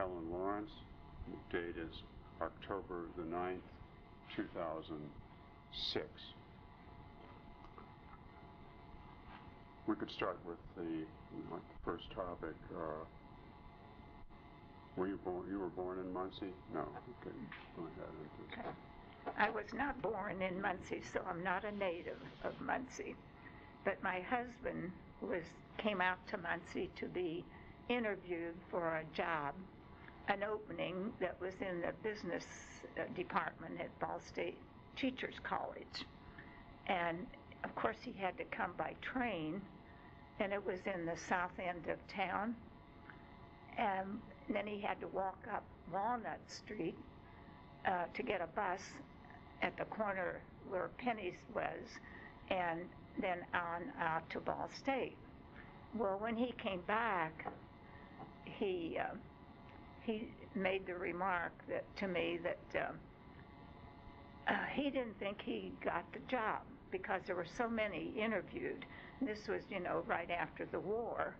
Helen Lawrence. The date is October the 9th, 2006. We could start with the first topic. You were born in Muncie? No. Okay. Go ahead. Okay. I was not born in Muncie, so I'm not a native of Muncie. But my husband came out to Muncie to be interviewed for a job, an opening that was in the business department at Ball State Teachers College. And of course he had to come by train, and it was in the south end of town. And then he had to walk up Walnut Street to get a bus at the corner where Penny's was, and then on out to Ball State. Well, when he came back, he made the remark to me that he didn't think he got the job because there were so many interviewed. This was, right after the war,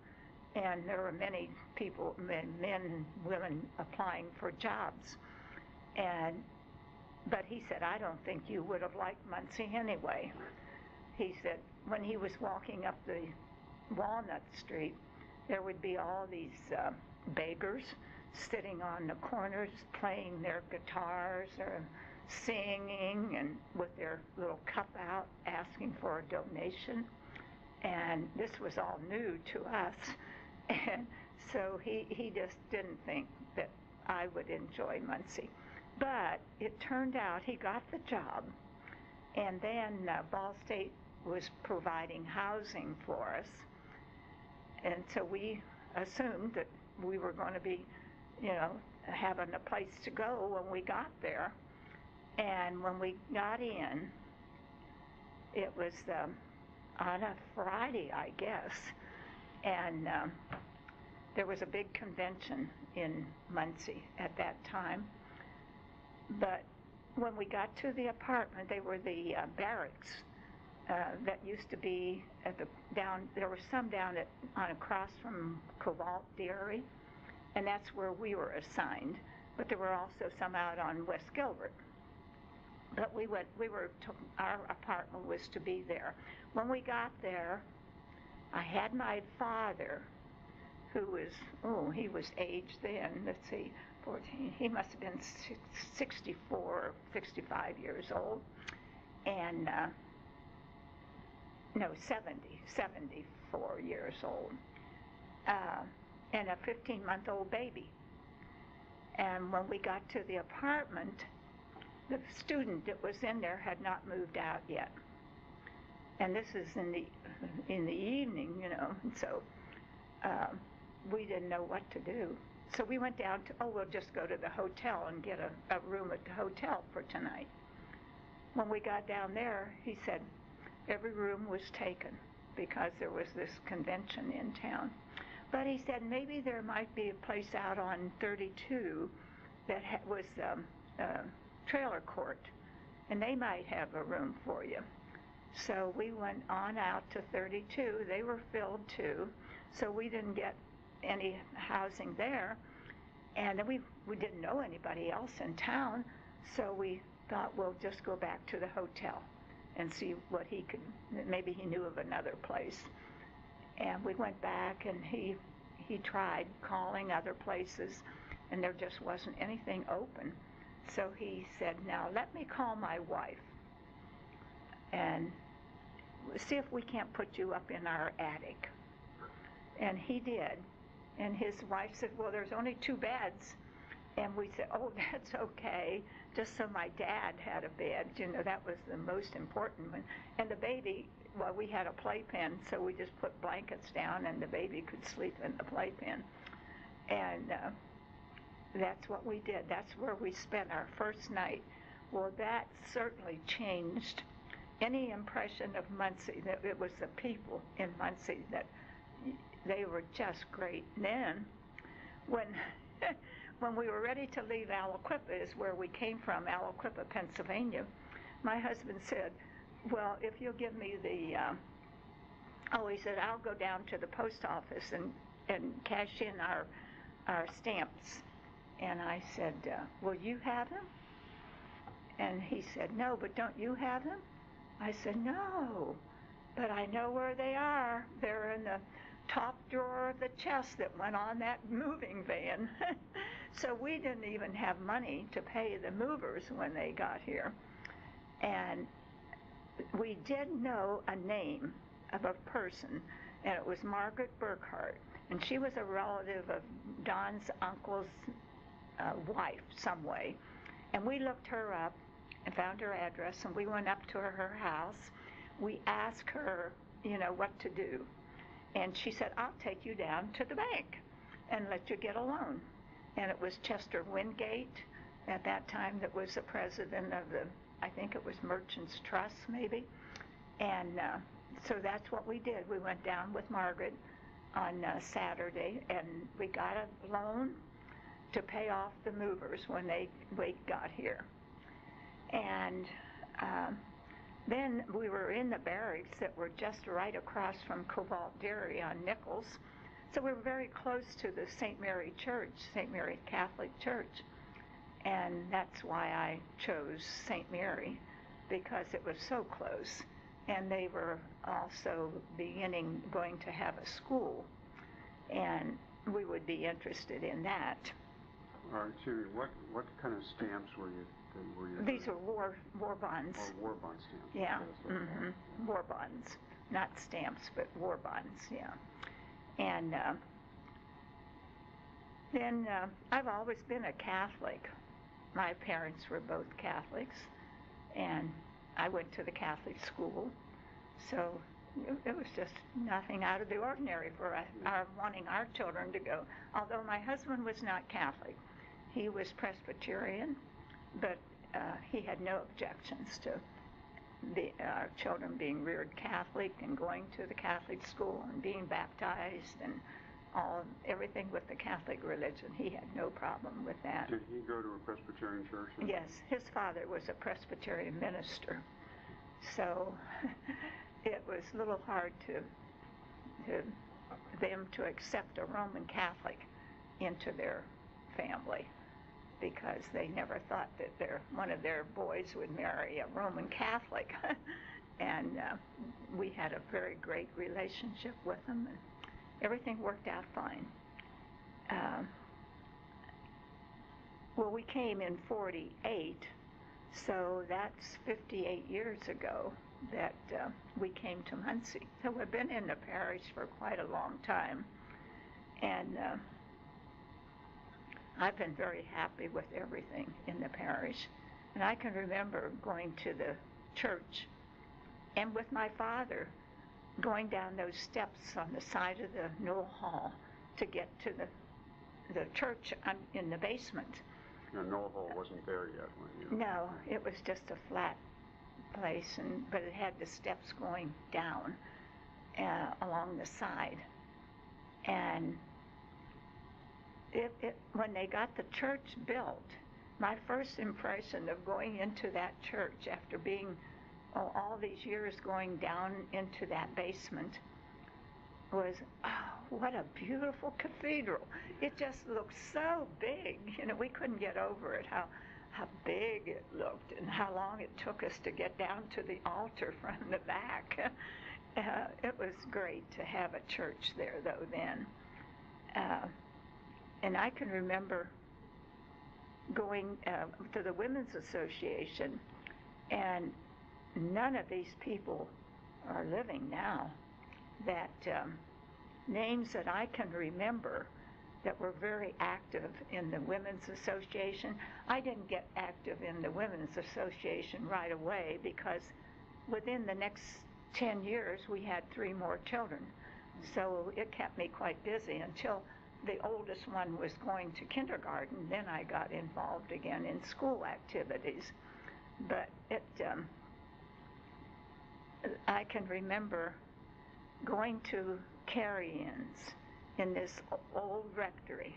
and there were many people, men and women, applying for jobs. But he said, I don't think you would have liked Muncie anyway. He said when he was walking up the Walnut Street, there would be all these beggars sitting on the corners playing their guitars or singing and with their little cup out asking for a donation. And this was all new to us. And so he just didn't think that I would enjoy Muncie. But it turned out he got the job. And then Ball State was providing housing for us. And so we assumed that we were going to be, having a place to go when we got there. And when we got in, it was on a Friday, I guess. And there was a big convention in Muncie at that time. But when we got to the apartment, they were the barracks that used to be there were some down across from Cobalt Dairy, and that's where we were assigned. But there were also some out on West Gilbert. But our apartment was to be there. When we got there, I had my father, who was, he was aged then, 14, he must have been 64 or 65 years old, and, 74 years old, and a 15-month-old baby. And when we got to the apartment, the student that was in there had not moved out yet. And this is in the evening, and so we didn't know what to do. So we went down to, we'll just go to the hotel and get a room at the hotel for tonight. When we got down there, he said every room was taken because there was this convention in town. But he said maybe there might be a place out on 32 that was trailer court, and they might have a room for you. So we went on out to 32. They were filled too, so we didn't get any housing there. And then we didn't know anybody else in town, so we thought we'll just go back to the hotel and see what maybe he knew of another place. And we went back, and he tried calling other places, and there just wasn't anything open. So he said, now let me call my wife and see if we can't put you up in our attic. And he did. And his wife said, well, there's only 2 beds. And we said, oh, that's okay, just so my dad had a bed. That was the most important one. And the baby, well, we had a playpen, so we just put blankets down, and the baby could sleep in the playpen. And that's what we did. That's where we spent our first night. Well, that certainly changed any impression of Muncie, that it was the people in Muncie, that they were just great. And then, when we were ready to leave Aliquippa, is where we came from, Aliquippa, Pennsylvania, my husband said, well, if you'll give me he said, I'll go down to the post office and cash in our stamps. And I said, will you have them? And he said, no, but don't you have them? I said, no, but I know where they are. They're in the top drawer of the chest that went on that moving van. So we didn't even have money to pay the movers when they got here. And we did know a name of a person, and it was Margaret Burkhart. And she was a relative of Don's uncle's wife, some way. And we looked her up and found her address, and we went up to her house. We asked her, what to do. And she said, I'll take you down to the bank and let you get a loan. And it was Chester Wingate at that time that was the president of I think it was Merchants Trust, maybe. And so that's what we did. We went down with Margaret on Saturday, and we got a loan to pay off the movers when they got here. And then we were in the barracks that were just right across from Cobalt Dairy on Nichols. So we were very close to the St. Mary Church, St. Mary Catholic Church. And that's why I chose St. Mary, because it was so close. And they were also going to have a school. And we would be interested in that. All right, Siri, what kind of stamps were you These are war bonds. Or war bond stamps. Yeah, war bonds. Not stamps, but war bonds, yeah. And then I've always been a Catholic. My parents were both Catholics, and I went to the Catholic school, so it was just nothing out of the ordinary for our wanting our children to go. Although my husband was not Catholic, he was Presbyterian, but he had no objections to our children being reared Catholic and going to the Catholic school and being baptized and everything with the Catholic religion. He had no problem with that. Did he go to a Presbyterian church? Yes, his father was a Presbyterian minister. So it was a little hard to them to accept a Roman Catholic into their family, because they never thought that one of their boys would marry a Roman Catholic. And we had a very great relationship with them, and everything worked out fine. Well, we came in 48, so that's 58 years ago that we came to Muncie. So we've been in the parish for quite a long time. And I've been very happy with everything in the parish. And I can remember going to the church and with my father going down those steps on the side of the Knoll Hall to get to the church in the basement. Knoll Hall wasn't there yet when you... No, it was just a flat place, but it had the steps going down along the side. And when they got the church built, my first impression of going into that church after being all these years going down into that basement was, oh, what a beautiful cathedral. It just looked so big. We couldn't get over it, how big it looked and how long it took us to get down to the altar from the back. It was great to have a church there, though, then. And I can remember going to the Women's Association, and none of these people are living now that names that I can remember that were very active in the Women's Association. I didn't get active in the Women's Association right away because within the next 10 years we had 3 more children. So it kept me quite busy until the oldest one was going to kindergarten. Then I got involved again in school activities. But I can remember going to carry-ins in this old rectory,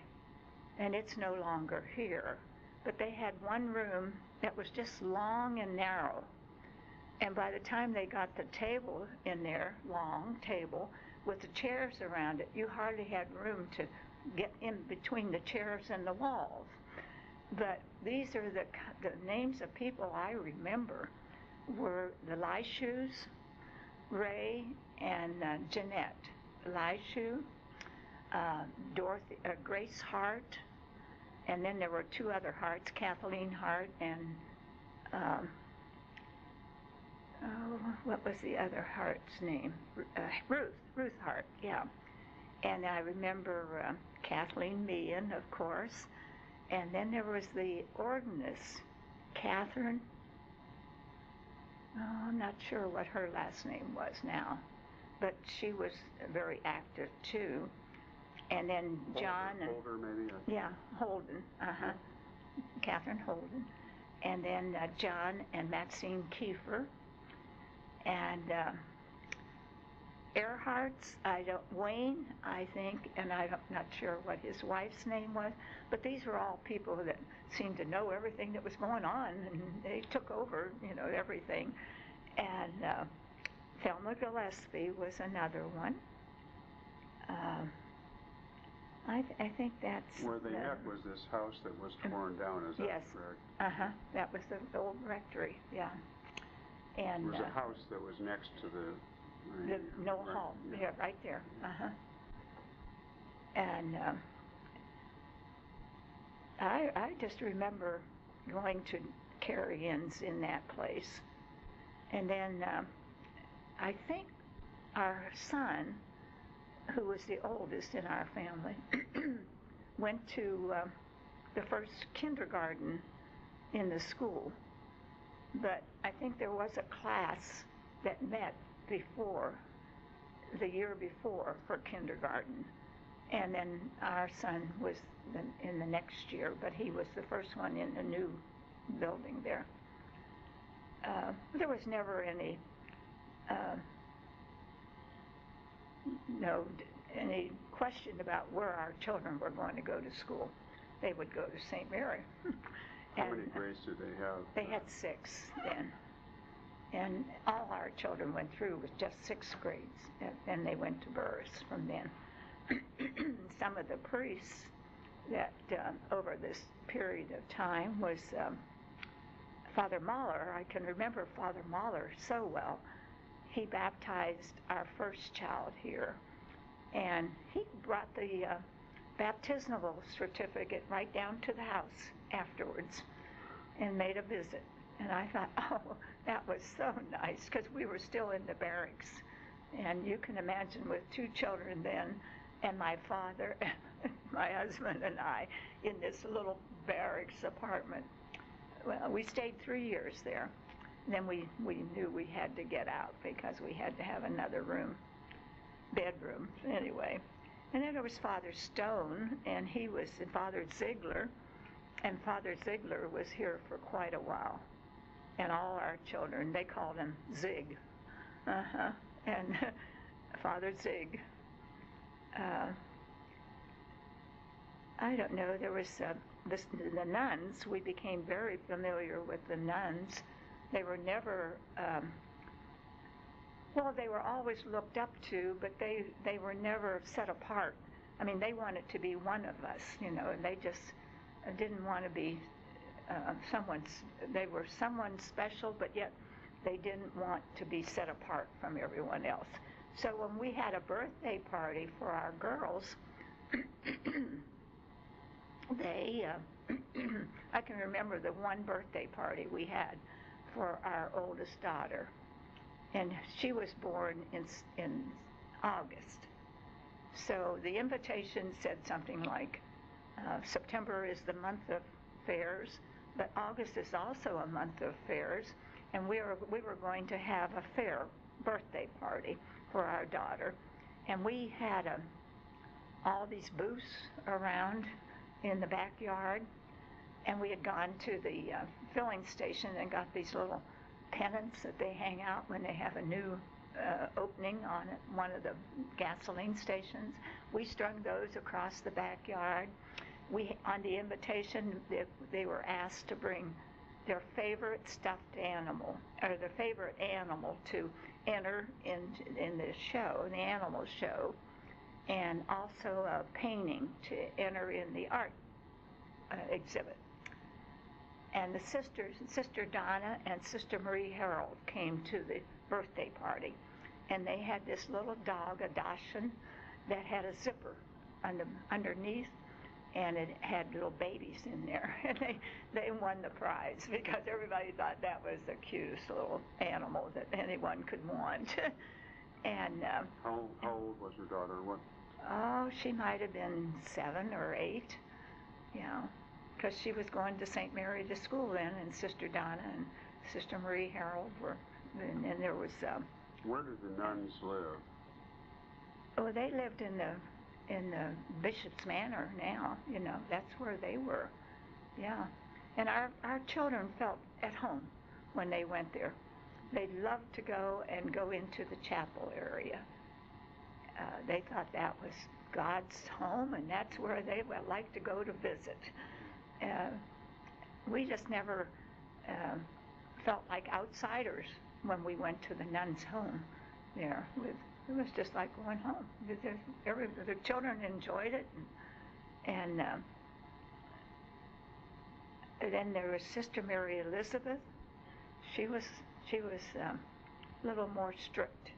and it's no longer here. But they had one room that was just long and narrow. And by the time they got the table in there, long table, with the chairs around it, you hardly had room to get in between the chairs and the walls. But these are the names of people I remember were the Lyshoes, Ray and Jeanette Lyshoe, Grace Hart, and then there were two other Harts, Kathleen Hart and what was the other Hart's name? Ruth Hart, yeah. And I remember Kathleen Meehan, of course, and then there was the organist, Catherine. Oh, I'm not sure what her last name was now, but she was very active too. And then John and Holder, maybe. Yeah, Holden. Yeah. Catherine Holden, and then John and Maxine Kiefer, and Earhart's. Wayne, I think, and I'm not sure what his wife's name was, but these were all people that seemed to know everything that was going on, and they took over, everything. And Thelma Gillespie was another one. I think that's... Where they met was this house that was torn down, is that correct? Yes, that was the old rectory, yeah. And it was a house that was next to the Knoll Hall, yeah, right there, And I just remember going to carry-ins in that place. And then I think our son, who was the oldest in our family, went to the first kindergarten in the school. But I think there was a class that met the year before for kindergarten. And then our son was in the next year, but he was the first one in the new building there. There was never any any question about where our children were going to go to school. They would go to St. Mary. How many grades did they have? They had 6 then. And all our children went through with just 6 grades. And then they went to Burris from then. Some of the priests that over this period of time was Father Mahler. I can remember Father Mahler so well. He baptized our first child here, and he brought the baptismal certificate right down to the house afterwards and made a visit. And I thought, oh, that was so nice, because we were still in the barracks. And you can imagine with 2 children then, and my father, and my husband and I, in this little barracks apartment. Well, we stayed 3 years there. Then we knew we had to get out because we had to have another bedroom anyway. And then there was Father Stone, and he was Father Ziegler, and Father Ziegler was here for quite a while. And all our children, they called him Zig. And Father Zig. I don't know, there was the nuns. We became very familiar with the nuns. They were never, they were always looked up to, but they were never set apart. I mean, they wanted to be one of us, and they just didn't want to be they were someone special, but yet they didn't want to be set apart from everyone else. So when we had a birthday party for our girls, I can remember the one birthday party we had for our oldest daughter, and she was born in August. So the invitation said something like, September is the month of fairs, but August is also a month of fairs, and we were going to have a fair birthday party for our daughter. And we had all these booths around in the backyard, and we had gone to the filling station and got these little pennants that they hang out when they have a new opening on one of the gasoline stations. We strung those across the backyard. On the invitation, they were asked to bring their favorite stuffed animal, or their favorite animal to enter in the show, the animal show, and also a painting to enter in the art exhibit. And the sisters, Sister Donna and Sister Marie Harold, came to the birthday party. And they had this little dog, a Dachshund, that had a zipper underneath, and it had little babies in there. And they won the prize because everybody thought that was the cutest little animal that anyone could want. And how old was your daughter? What? Oh, she might have been 7 or 8, because she was going to St. Mary to school then, and Sister Donna and Sister Marie Harold were, and there was. Where did the nuns live? Oh, they lived in the Bishop's Manor now. That's where they were. Yeah, and our children felt at home when they went there. They loved to go into the chapel area. They thought that was God's home, and that's where they would like to go to visit. We just never felt like outsiders when we went to the nuns' home there. It was just like going home. The children enjoyed it, and then there was Sister Mary Elizabeth. She was a little more strict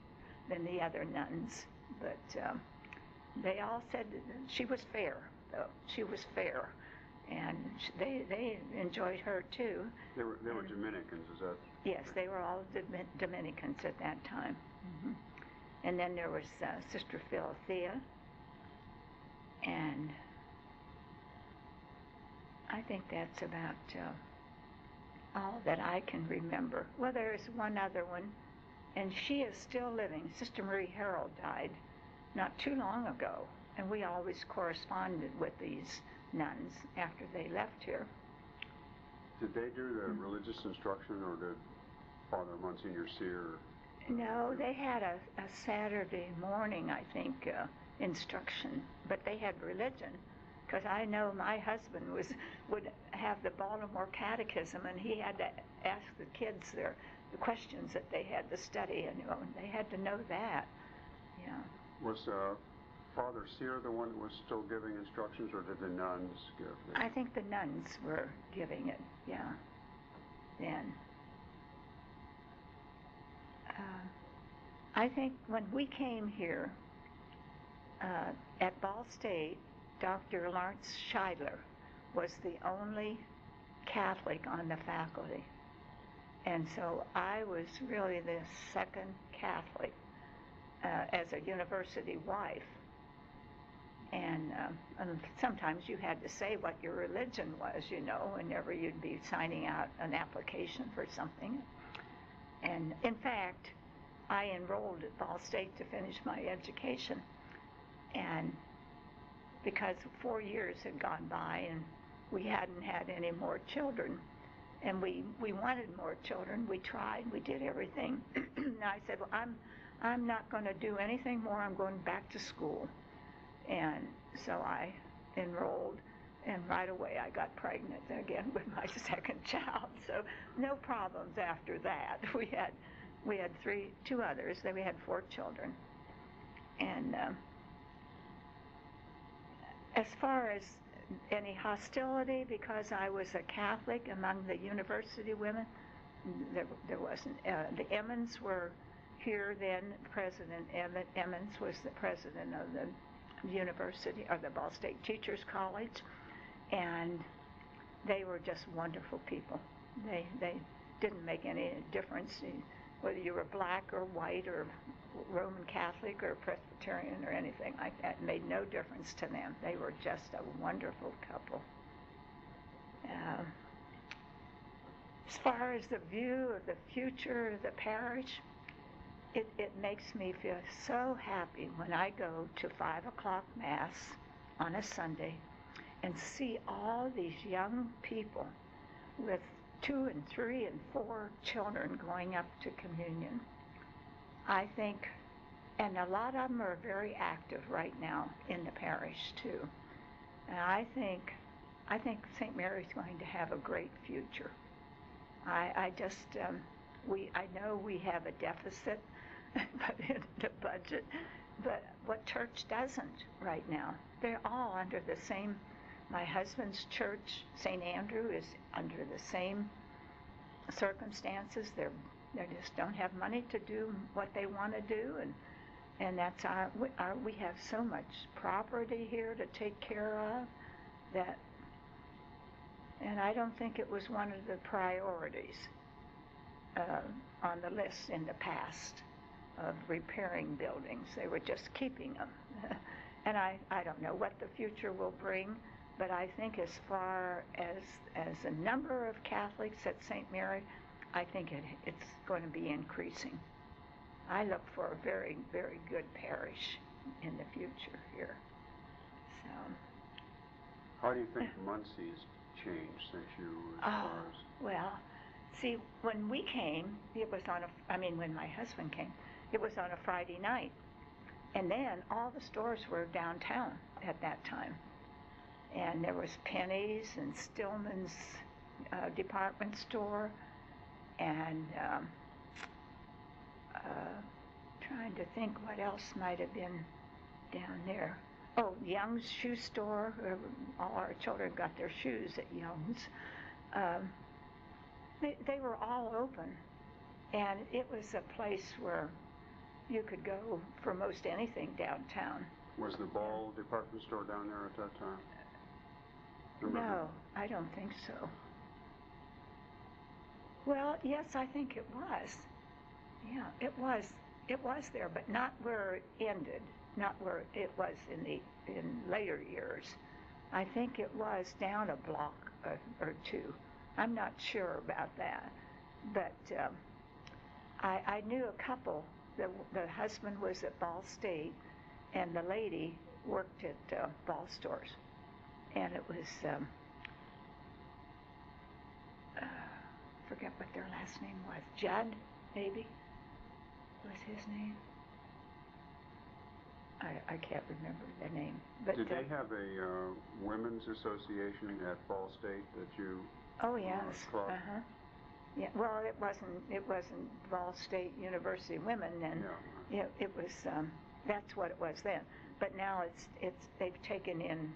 than the other nuns, but they all said she was fair, though. She was fair, and they enjoyed her too. They were Dominicans, is that? Yes, they were all Dominicans at that time. Mm-hmm. And then there was Sister Philothea, and I think that's about all that I can remember. Well, there's one other one, and she is still living. Sister Marie Harold died not too long ago, and we always corresponded with these nuns after they left here. Did they do the religious instruction, or did Father Monsignor Sear? No, they had a Saturday morning, I think, instruction, but they had religion, because I know my husband would have the Baltimore Catechism, and he had to ask the kids the questions that they had to study, and they had to know that. Yeah. Was Father Sear the one that was still giving instructions, or did the nuns give them? I think the nuns were giving it, yeah, then. I think when we came here at Ball State, Dr. Lawrence Scheidler was the only Catholic on the faculty. And so I was really the second Catholic as a university wife. And sometimes you had to say what your religion was, whenever you'd be signing out an application for something. And in fact, I enrolled at Ball State to finish my education. And because 4 years had gone by and we hadn't had any more children, and we wanted more children, we tried, we did everything. And I said, well, I'm not going to do anything more. I'm going back to school. And so I enrolled, and right away I got pregnant again with my second child. So no problems after that. We had 2 others. Then we had 4 children. And as far as any hostility, because I was a Catholic among the university women, there wasn't. The Emmons were here then. President Emmons was the president of the university, or the Ball State Teachers College, and they were just wonderful people. They didn't make any difference whether you were black or white or Roman Catholic or Presbyterian or anything like that. It made no difference to them. They were just a wonderful couple. As far as the view of the future of the parish, it makes me feel so happy when I go to 5 o'clock Mass on a Sunday and see all these young people with 2 and 3 and 4 children going up to communion. I think, and a lot of them are very active right now in the parish too. And I think St. Mary's going to have a great future. I know we have a deficit in the budget, but what church doesn't right now? They're all under the same My husband's church, St. Andrew, is under the same circumstances. They just don't have money to do what they want to do, and that's we have so much property here to take care of that, and I don't think it was one of the priorities on the list in the past of repairing buildings. They were just keeping them. And I don't know what the future will bring, but I think as far as the number of Catholics at St. Mary, I think it's going to be increasing. I look for a very, very good parish in the future here. So. How do you think Muncie's changed since you as far as... Well, see, when we came, it was when my husband came, it was on a Friday night. And then all the stores were downtown at that time. And there was Penny's and Stillman's department store, and trying to think what else might have been down there. Oh, Young's shoe store. All our children got their shoes at Young's. They were all open, and it was a place where you could go for most anything downtown. Was the Ball department store down there at that time? No, I don't think so. Well, yes, I think it was. Yeah, it was there, but not where it ended, not where it was in later years. I think it was down a block or two. I'm not sure about that, but I knew a couple. The husband was at Ball State, and the lady worked at Ball stores, and it was forget what their last name was. Judd, maybe, was his name. I can't remember the name. But did they have a women's association at Ball State that you? Oh yes. Club? Yeah. Well, it wasn't Ball State University Women then. Yeah. It was. That's what it was then. But now they've taken in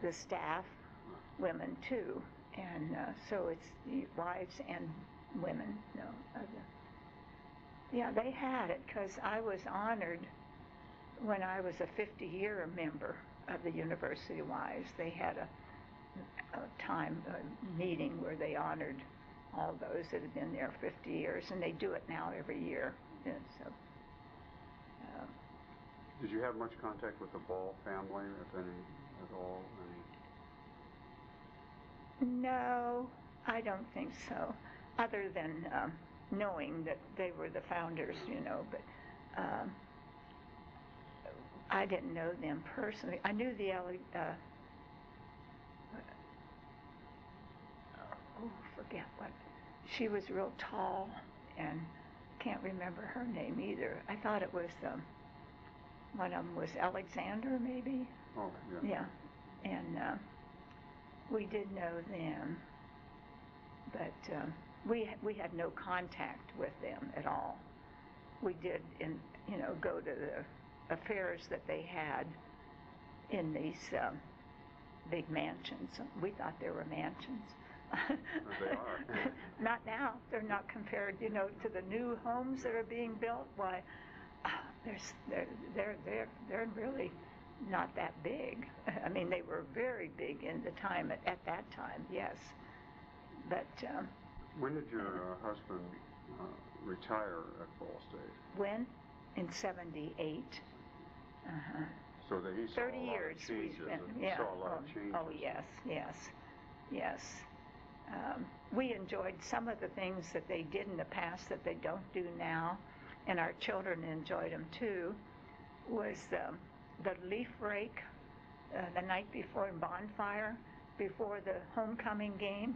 the staff, women too, and so it's wives and women. No. Yeah, they had it because I was honored when I was a 50-year member of the University Wives. They had a meeting where they honored all those that had been there 50 years, and they do it now every year. And so, did you have much contact with the Ball family at all? No, I don't think so, other than knowing that they were the founders, but I didn't know them personally. I knew forget what. She was real tall, and can't remember her name either. I thought it was one of them was Alexander, maybe. Oh, yeah. Yeah, and we did know them, but we had no contact with them at all. We did, go to the affairs that they had in these big mansions. We thought they were mansions. They are. Not now. They're not compared, to the new homes that are being built. Why, they're really not that big. I mean, they were very big in the time at that time, yes. But when did your husband retire at Ball State? When? In '78. So that he saw 30 a lot years of changes. we've been, yeah. Saw a lot of changes. Oh yes. We enjoyed some of the things that they did in the past that they don't do now, and our children enjoyed them too. Was the leaf rake the night before in bonfire, before the homecoming game.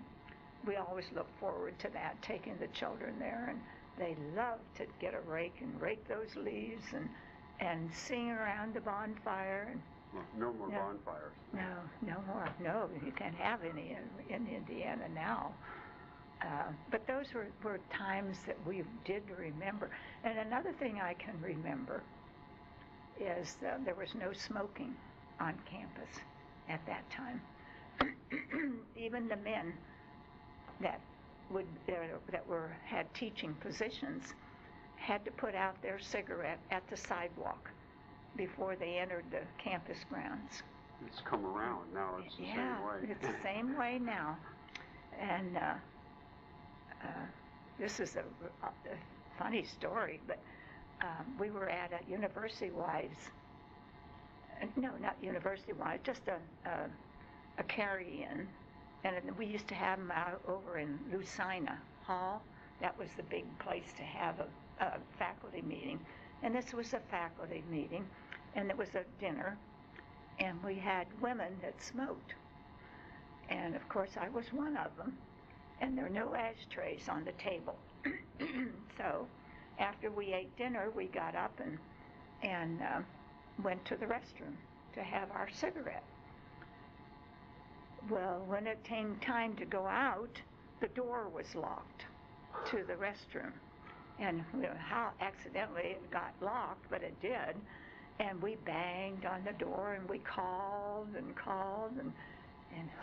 We always look forward to that, taking the children there, and they love to get a rake and rake those leaves and sing around the bonfire. And, well, no more bonfires. No more. No, you can't have any in Indiana now. But those were times that we did remember. And another thing I can remember is there was no smoking on campus. at that time. Even the men that had teaching positions had to put out their cigarette at the sidewalk before they entered the campus grounds. It's come around now. It's the same way. It's the same way now. And this is a funny story, but we were at a University Wives. No, not University Wives, just a carry-in. And we used to have them out over in Lucina Hall. That was the big place to have a faculty meeting. And this was a faculty meeting, and it was a dinner, and we had women that smoked. And of course I was one of them, and there were no ashtrays on the table. So after we ate dinner, we got up and went to the restroom to have our cigarette. Well, when it came time to go out, the door was locked to the restroom. And how accidentally it got locked, but it did. And we banged on the door, and we called, and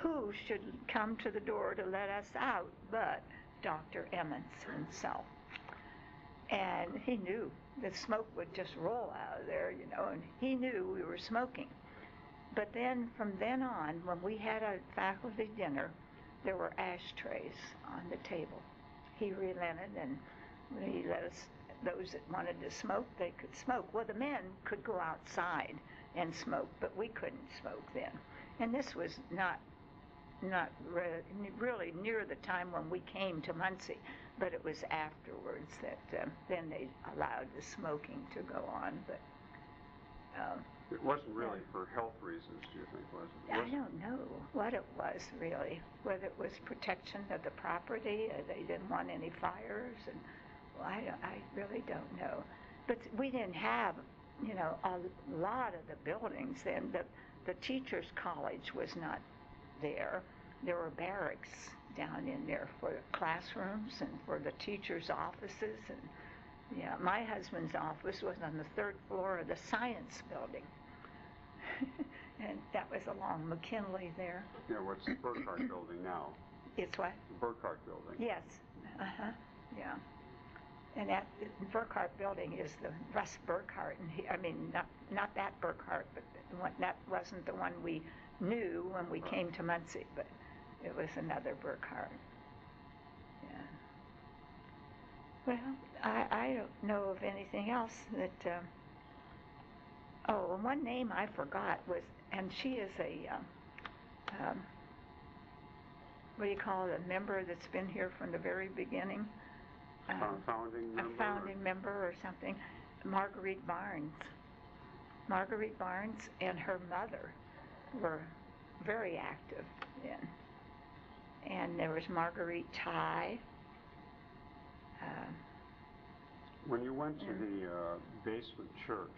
who should come to the door to let us out but Dr. Emmons himself. And he knew the smoke would just roll out of there, and he knew we were smoking. But then, from then on, when we had a faculty dinner, there were ashtrays on the table. He relented, and he let us, those that wanted to smoke, they could smoke. Well, the men could go outside and smoke, but we couldn't smoke then. And this was not really near the time when we came to Muncie, but it was afterwards that then they allowed the smoking to go on. But it wasn't really for health reasons, do you think, was it? I don't know what it was really, whether it was protection of the property, or they didn't want any fires, and well, I really don't know. But we didn't have, a lot of the buildings then. The teachers' college was not there. There were barracks down in there for the classrooms and for the teachers' offices. And yeah, my husband's office was on the 3rd floor of the science building. And that was along McKinley there. Yeah, what's the Burkhardt building now? It's what? The Burkhardt building. Yes. Yeah. And that Burkhardt building is the Russ Burkhardt. And not that Burkhardt, but the one, that wasn't the one we knew when we came to Muncie, but it was another Burkhardt. Yeah. Well, I don't know of anything else that. One name I forgot was, and she is a, what do you call it, a member that's been here from the very beginning? Founding member? A founding member or something. Marguerite Barnes. Marguerite Barnes and her mother were very active then. And there was Marguerite Ty. When you went to the basement church,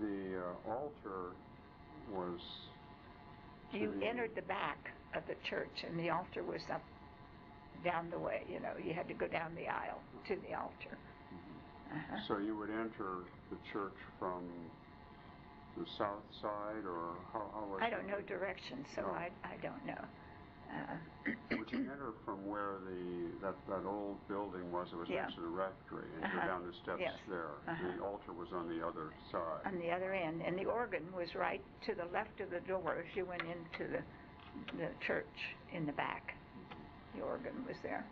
the altar was... You entered the back of the church, and the altar was up down the way. You had to go down the aisle to the altar. Mm-hmm. So you would enter the church from the south side, or how was it? I don't know directions, so no. I don't know. Would you enter from where that old building was? It was next to the rectory, and go down the steps there. The altar was on the other side. On the other end, and the organ was right to the left of the door as you went into the church in the back. The organ was there.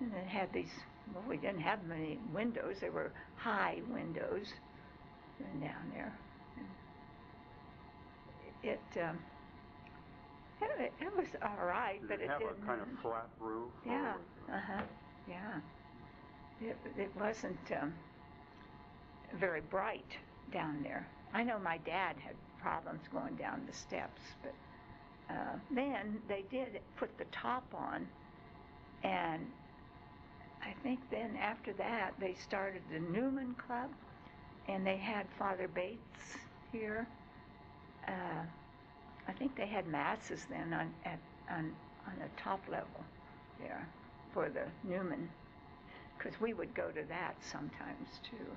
And it had these, well, we didn't have many windows. There were high windows down there. And it was all right, but it didn't... Did it have a kind of flat roof? Yeah, yeah. It wasn't very bright down there. I know my dad had problems going down the steps, but then they did put the top on, and I think then after that they started the Newman Club, and they had Father Bates here. I think they had masses then on the top level there for the Newman, because we would go to that sometimes too.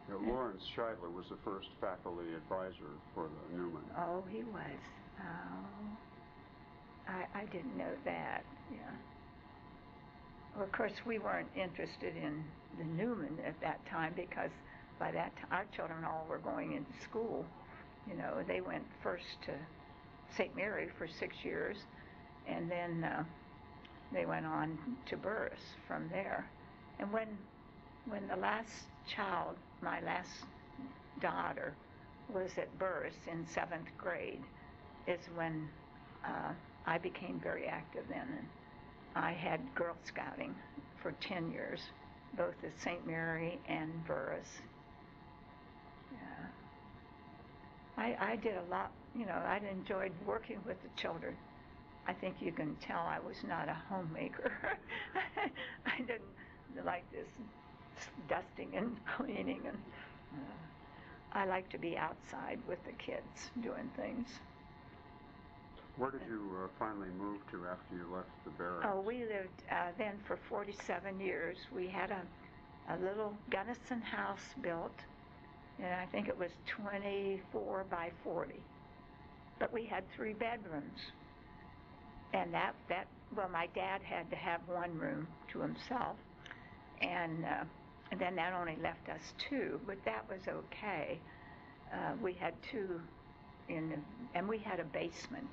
Yeah, Lawrence Scheidler was the first faculty advisor for the Newman. Oh, he was. Oh, I didn't know that. Yeah. Well, of course, we weren't interested in the Newman at that time because by that time our children all were going into school. You know, they went first to St. Mary for 6 years, and then they went on to Burris from there. And when the last child, my last daughter, was at Burris in 7th grade, is when I became very active then. And I had Girl Scouting for 10 years, both at St. Mary and Burris. I did a lot, you know, I enjoyed working with the children. I think you can tell I was not a homemaker. I didn't like this dusting and cleaning, and I like to be outside with the kids doing things. Where did you finally move to after you left the barracks? Oh, we lived then for 47 years. We had a little Gunnison house built, and I think it was 24 by 40. But we had 3 bedrooms. And well, my dad had to have one room to himself. And then that only left us 2, but that was okay. We had 2 and we had a basement.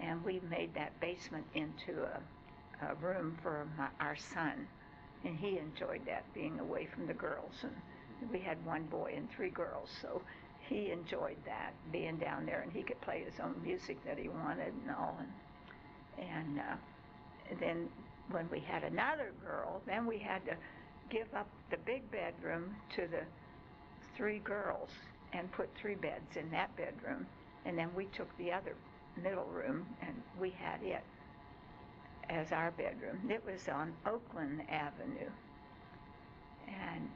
And we made that basement into a room for our son. And he enjoyed that, being away from the girls. And we had 1 boy and 3 girls, so he enjoyed that, being down there, and he could play his own music that he wanted and all. And then when we had another girl, then we had to give up the big bedroom to the 3 girls and put 3 beds in that bedroom. And then we took the other middle room, and we had it as our bedroom. It was on Oakland Avenue. And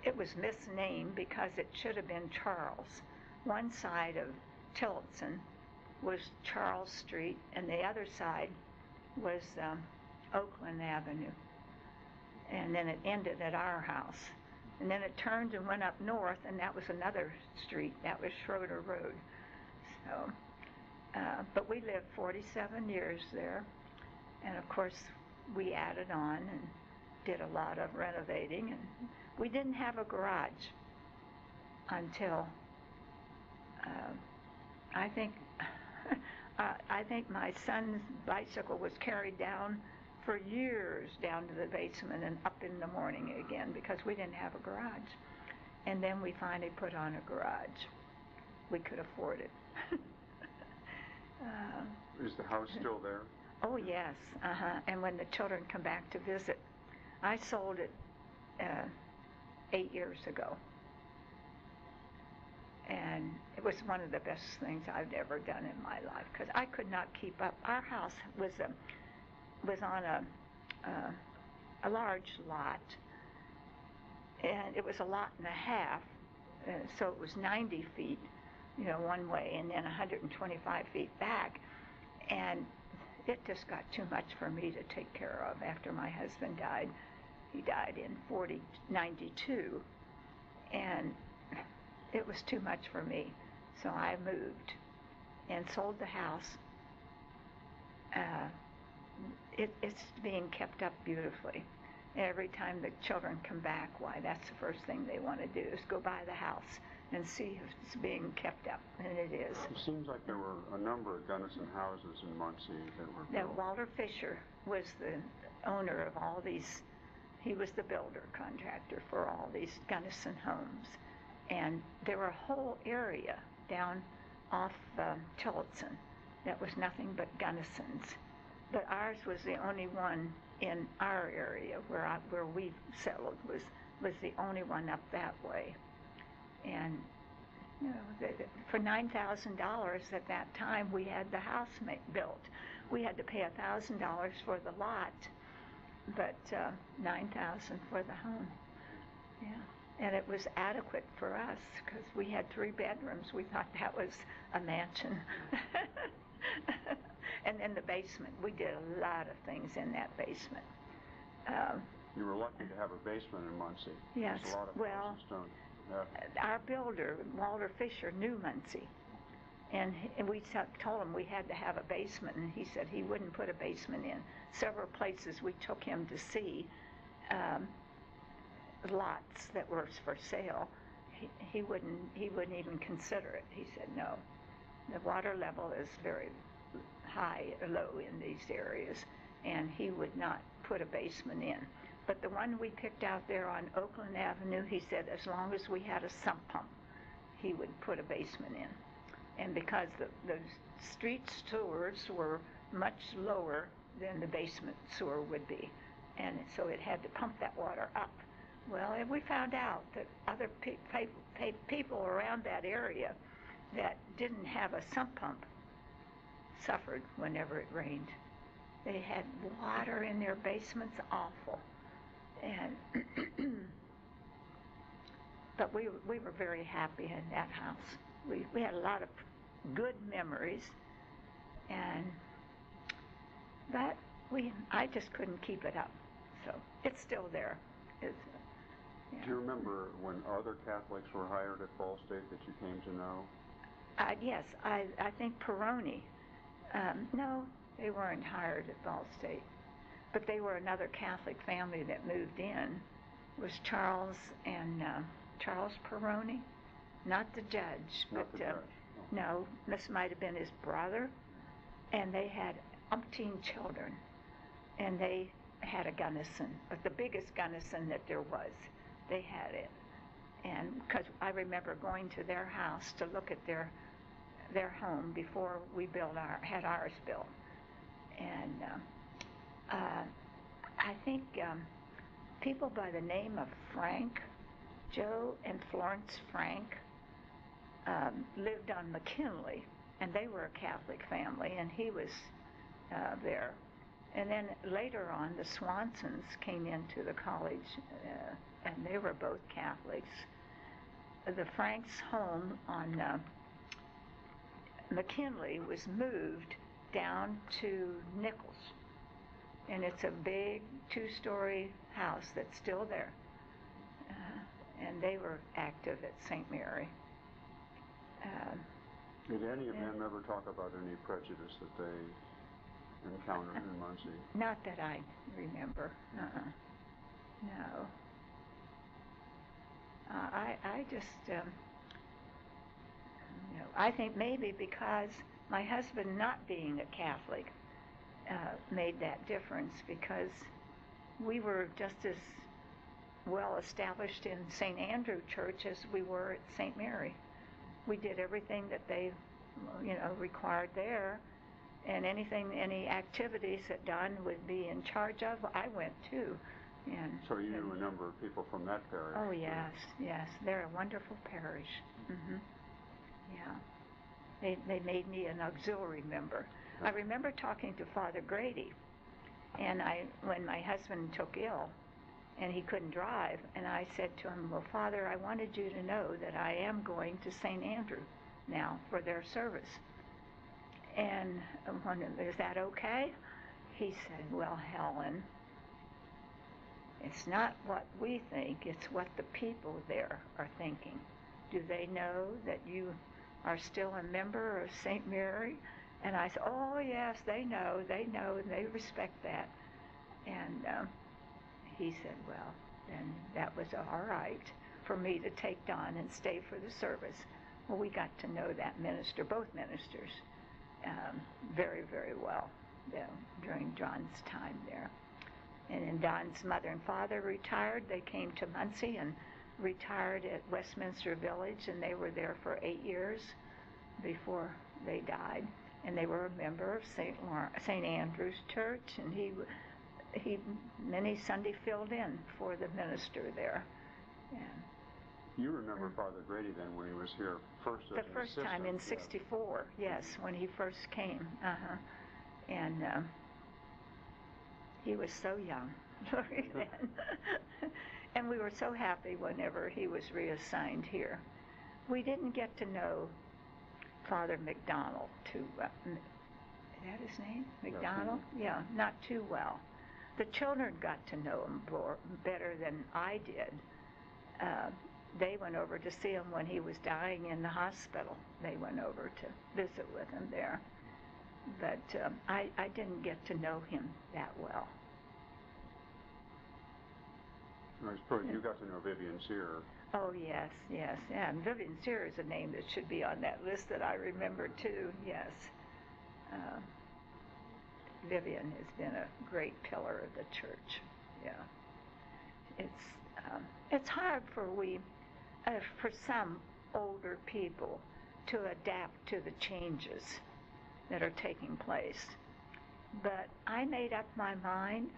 it was misnamed because it should have been Charles. One side of Tillotson was Charles Street, and the other side was Oakland Avenue. And then it ended at our house. And then it turned and went up north, and that was another street. That was Schroeder Road. So, but we lived 47 years there. And of course, we added on and did a lot of renovating. And we didn't have a garage until I think my son's bicycle was carried down for years down to the basement and up in the morning again because we didn't have a garage. And then we finally put on a garage. We could afford it. Is the house still there? Oh, yes. And when the children come back to visit, I sold it 8 years ago. And it was one of the best things I've ever done in my life because I could not keep up. Our house was on a large lot, and it was a lot and a half, so it was 90 feet, you know, one way, and then 125 feet back, and it just got too much for me to take care of after my husband died. He died in 92, and it was too much for me, so I moved and sold the house. It's being kept up beautifully. Every time the children come back, why, that's the first thing they want to do is go by the house and see if it's being kept up, and it is. It seems like there were a number of Gunnison houses in Muncie that were built. Walter Fisher was the owner of all these. He was the builder contractor for all these Gunnison homes. And there were a whole area down off Tillotson that was nothing but Gunnisons. But ours was the only one in our area where we settled, was the only one up that way. And you know, for $9,000 at that time, we had the house built. We had to pay $1,000 for the lot, but $9,000 for the home. Yeah. And it was adequate for us because we had 3 bedrooms. We thought that was a mansion. And then the basement, we did a lot of things in that basement. You were lucky to have a basement in Muncie. Yes. A lot of houses don't have. Our builder, Walter Fisher, knew Muncie. And we told him we had to have a basement, and he said he wouldn't put a basement in. Several places we took him to see lots that were for sale. He wouldn't even consider it. He said no. The water level is very low in these areas, and he would not put a basement in. But the one we picked out there on Oakland Avenue, he said as long as we had a sump pump, he would put a basement in. And because the street sewers were much lower than the basement sewer would be, and so it had to pump that water up. Well, and we found out that other people around that area that didn't have a sump pump suffered whenever it rained. They had water in their basements, awful. And but we were very happy in that house. We had a lot of good memories, but I just couldn't keep it up. So it's still there. Yeah. Do you remember when other Catholics were hired at Ball State that you came to know? Yes, I think Peroni. No, they weren't hired at Ball State, but they were another Catholic family that moved in. It was Charles and Charles Peroni, not the judge, not the judge. No, this might have been his brother, and they had umpteen children, and they had a Gunnison, but the biggest Gunnison that there was. They had it, and because I remember going to their house to look at their home before we had ours built, and I think people by the name of Frank, Joe and Florence Frank, lived on McKinley, and they were a Catholic family, and he was there. And then later on, the Swansons came into the college, and they were both Catholics. The Franks' home on McKinley was moved down to Nichols, and it's a big two-story house that's still there. And they were active at St. Mary. Did any of them ever talk about any prejudice that they encountered in Muncie? Not that I remember. No. I just, I think maybe because my husband not being a Catholic made that difference, because we were just as well established in St. Andrew Church as we were at St. Mary. We did everything that they, required there, and any activities that Don would be in charge of, I went too. And so you knew a number of people from that parish? Oh yes, they're a wonderful parish. Mm-hmm. Yeah, they made me an auxiliary member. I remember talking to Father Grady, and when my husband took ill, and he couldn't drive, and I said to him, well, Father, I wanted you to know that I am going to St. Andrew now for their service. And I wondered, is that okay? He said, well, Helen, it's not what we think, it's what the people there are thinking. Do they know that you are still a member of St. Mary? And I said, oh, yes, they know, and they respect that. And he said, well, then that was all right for me to take Don and stay for the service. Well, we got to know that minister, both ministers, very, very well during John's time there. And then Don's mother and father retired. They came to Muncie and retired at Westminster Village, and they were there for 8 years before they died. And they were a member of St. Andrew's Church, and he many Sunday filled in for the minister there. And you remember Father Grady then when he was here first as the first time in '64, yes, when he first came. And he was so young then. And we were so happy whenever he was reassigned here. We didn't get to know Father McDonald too well. Is that his name? McDonald? Yeah, not too well. the children got to know him better than I did. They went over to see him when he was dying in the hospital. They went over to visit with him there. But I didn't get to know him that well. I suppose you got to know Vivian Sear. Oh, yes. Yeah, and Vivian Sear is a name that should be on that list that I remember, too, yes. Vivian has been a great pillar of the church, yeah. It's hard for some older people to adapt to the changes that are taking place. But I made up my mind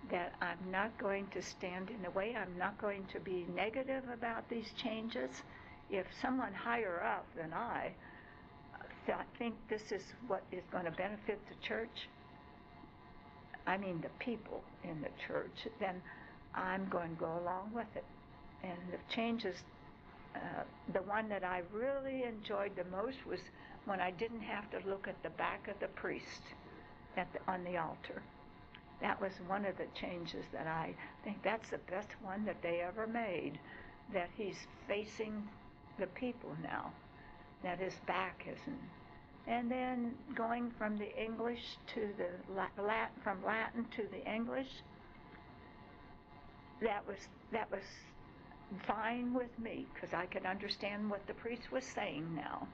that I'm not going to stand in the way. I'm not going to be negative about these changes. If someone higher up than I think this is what is going to benefit the church, I mean the people in the church, then I'm going to go along with it. And the changes, the one that I really enjoyed the most was when I didn't have to look at the back of the priest on the altar. That was one of the changes that I think that's the best one that they ever made, that he's facing the people now, that his back isn't. And then going from the English to the from Latin to the English, that was fine with me because I could understand what the priest was saying now.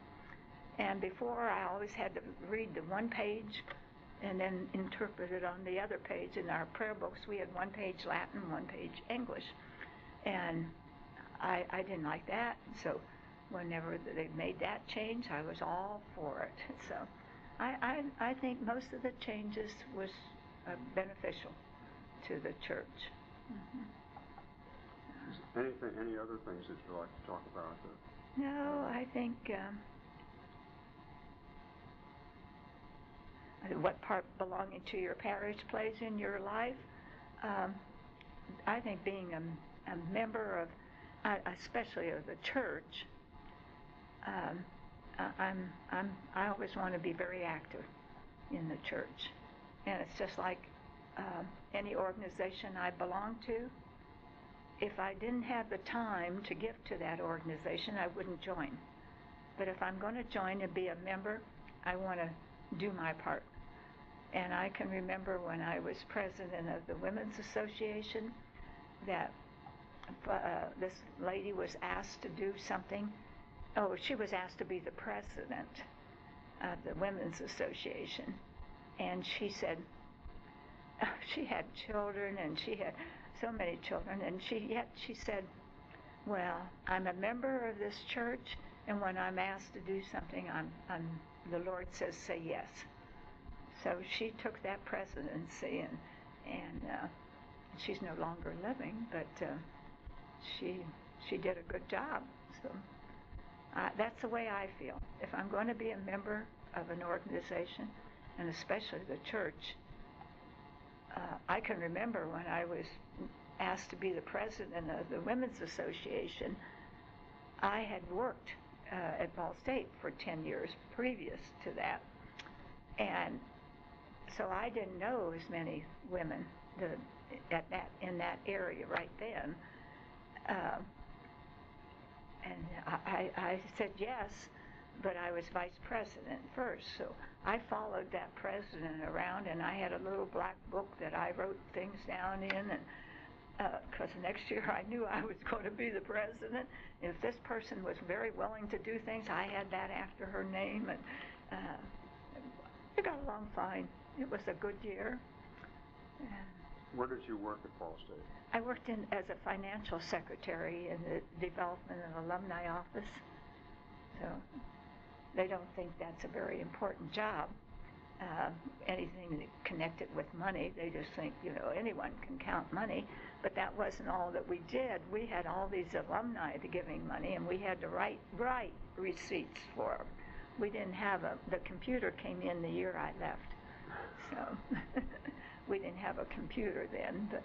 And before, I always had to read the one page and then interpret it on the other page. In our prayer books, we had one page Latin, one page English. And I didn't like that. So whenever they made that change, I was all for it. So I think most of the changes was beneficial to the church. Mm-hmm. Any other things that you'd like to talk about? No, I think what part belonging to your parish plays in your life. I think being a member of, especially of the church, I always want to be very active in the church, and it's just like any organization I belong to. If I didn't have the time to give to that organization, I wouldn't join. But if I'm going to join and be a member, I want to do my part. And I can remember when I was president of the Women's Association that this lady was asked to do something. Oh, she was asked to be the president of the Women's Association. And she said, she had children and she had so many children, and she said, well, I'm a member of this church, and when I'm asked to do something, the Lord says, say yes. So she took that presidency, and she's no longer living, but she did a good job. So that's the way I feel. If I'm going to be a member of an organization, and especially the church, I can remember when I was asked to be the president of the Women's Association, I had worked at Ball State for 10 years previous to that. And so I didn't know as many women in that area right then. And I said yes, but I was vice president first. So I followed that president around, and I had a little black book that I wrote things down in, and because next year I knew I was going to be the president. If this person was very willing to do things, I had that after her name, and we got along fine. It was a good year. Where did you work at Ball State? I worked as a financial secretary in the development and alumni office. So they don't think that's a very important job. Anything connected with money, they just think, anyone can count money. But that wasn't all that we did. We had all these alumni giving money, and we had to write receipts for them. We didn't have the computer came in the year I left. So we didn't have a computer then, but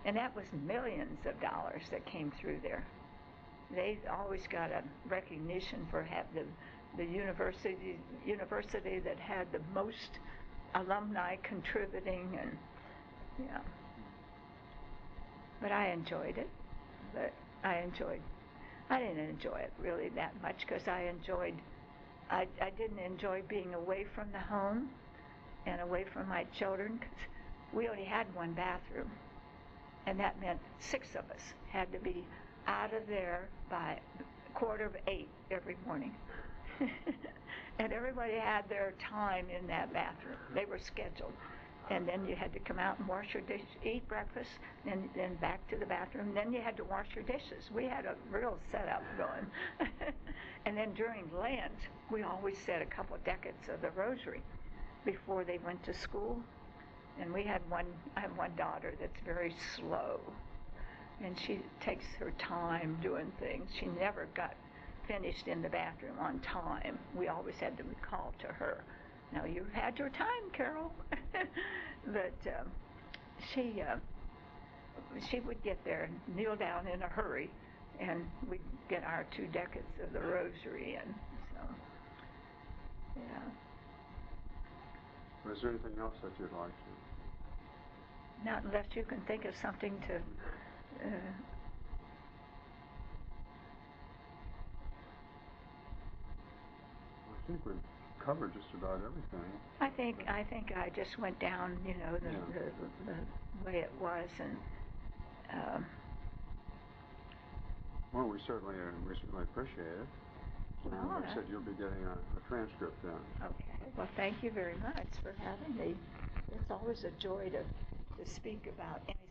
and that was millions of dollars that came through there. They always got a recognition for the university that had the most alumni contributing, and Yeah. But I enjoyed it. But I didn't enjoy it really that much because I didn't enjoy being away from the home and away from my children because we only had one bathroom. And that meant 6 of us had to be out of there by 7:45 every morning. And everybody had their time in that bathroom. They were scheduled. And then you had to come out and wash your dishes, eat breakfast, and then back to the bathroom. Then you had to wash your dishes. We had a real setup going. And then during Lent, we always said a couple of decades of the rosary before they went to school. And I have one daughter that's very slow. And she takes her time doing things. She never got finished in the bathroom on time. We always had to call to her. Now, you've had your time, Carol. But she would get there and kneel down in a hurry, and we'd get our 2 decades of the rosary in. So, yeah. Is there anything else that you'd like to? Not unless you can think of something to... I think we've covered just about everything. I think I just went down, the way it was, and well, we certainly appreciate it. Like I said, you'll be getting a transcript then. Okay. Well, thank you very much for having me. It's always a joy to speak about anything.